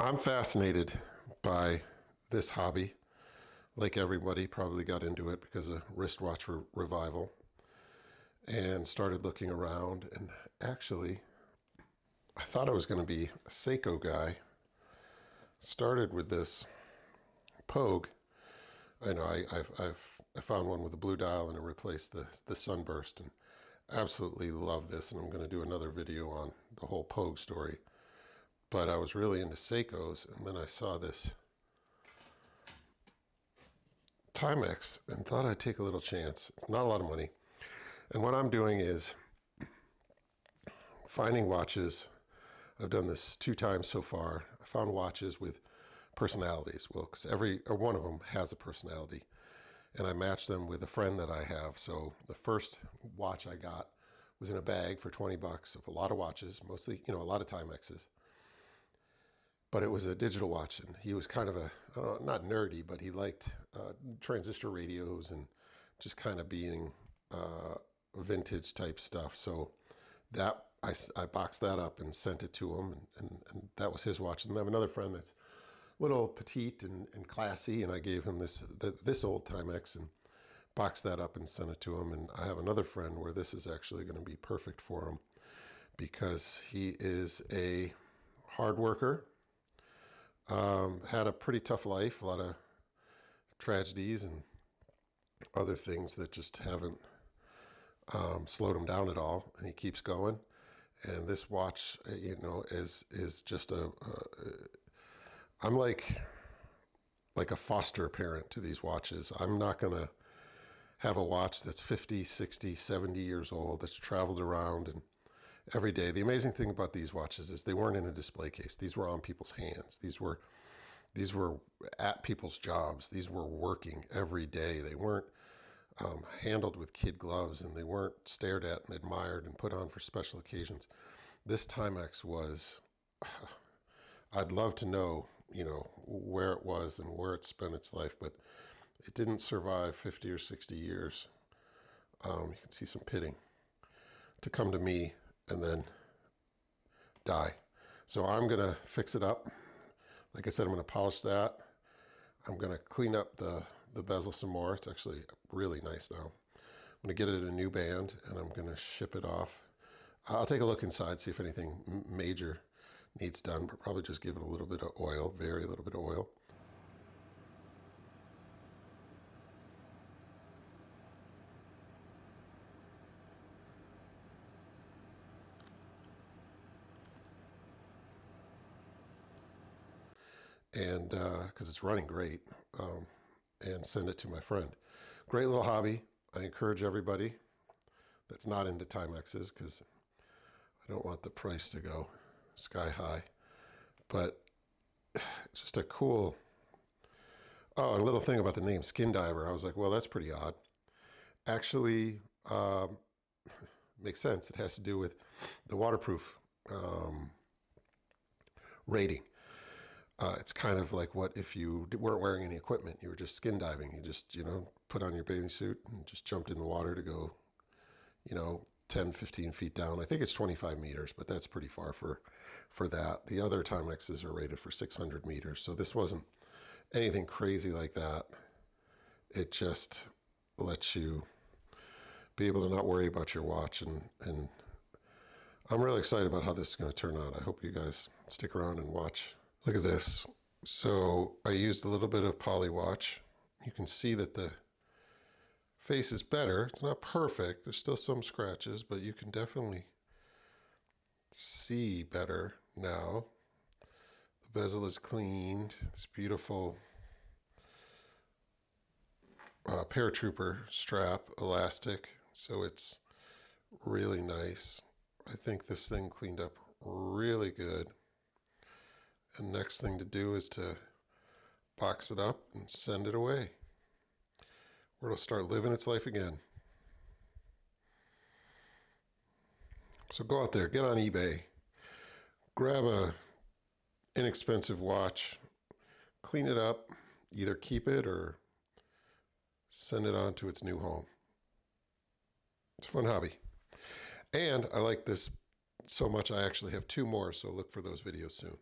I'm fascinated by this hobby. Like everybody, probably got into it because of wristwatch revival and started looking around. And actually, I thought I was going to be a Seiko guy. Started with this Pogue. I know I found one with a blue dial and it replaced the Sunburst, and absolutely love this. And I'm going to do another video on the whole Pogue story. But I was really into Seikos, and then I saw this Timex and thought I'd take a little chance. It's not a lot of money. And what I'm doing is finding watches. I've done this 2 times so far. I found watches with personalities. Well, because every one of them has a personality. And I matched them with a friend that I have. So the first watch I got was in a bag for 20 bucks of a lot of watches, mostly, a lot of Timexes. But it was a digital watch, and he was kind of a, I don't know, not nerdy, but he liked transistor radios and just kind of being vintage type stuff. So that I boxed that up and sent it to him, and that was his watch. And I have another friend that's a little petite and classy, and I gave him this old Timex and boxed that up and sent it to him. And I have another friend where this is actually going to be perfect for him because he is a hard worker. Had a pretty tough life, a lot of tragedies and other things that just haven't slowed him down at all, and he keeps going. And this watch, is just I'm like a foster parent to these watches. I'm not gonna have a watch that's 50, 60, 70 years old that's traveled around and every day. The amazing thing about these watches is they weren't in a display case. These were on people's hands. These were at people's jobs. These were working every day. They weren't handled with kid gloves, and they weren't stared at and admired and put on for special occasions. This Timex was, I'd love to know, where it was and where it spent its life, but it didn't survive 50 or 60 years. You can see some pitting to come to me and then die. So I'm gonna fix it up. Like I said, I'm gonna polish that. I'm gonna clean up the bezel some more. It's actually really nice now. I'm gonna get it a new band and I'm gonna ship it off. I'll take a look inside, see if anything major needs done, but probably just give it a little bit of oil, very little bit of oil. And because it's running great, and send it to my friend. Great little hobby. I encourage everybody that's not into Timexes, because I don't want the price to go sky high. But just a cool, a little thing about the name Skin Diver. I was like, well, that's pretty odd. Actually, makes sense. It has to do with the waterproof rating. It's kind of like what if you weren't wearing any equipment, you were just skin diving. You just, put on your bathing suit and just jumped in the water to go, 10, 15 feet down. I think it's 25 meters, but that's pretty far for that. The other Timexes are rated for 600 meters. So this wasn't anything crazy like that. It just lets you be able to not worry about your watch. And I'm really excited about how this is going to turn out. I hope you guys stick around and watch. Look at this. So I used a little bit of poly watch. You can see that the face is better. It's not perfect. There's still some scratches, but you can definitely see better now. The bezel is cleaned. It's beautiful paratrooper strap, elastic. So it's really nice. I think this thing cleaned up really good. And next thing to do is to box it up and send it away, where it'll start living its life again. So go out there, get on eBay, grab a inexpensive watch, clean it up, either keep it or send it on to its new home. It's a fun hobby. And I like this so much I actually have 2 more, so look for those videos soon.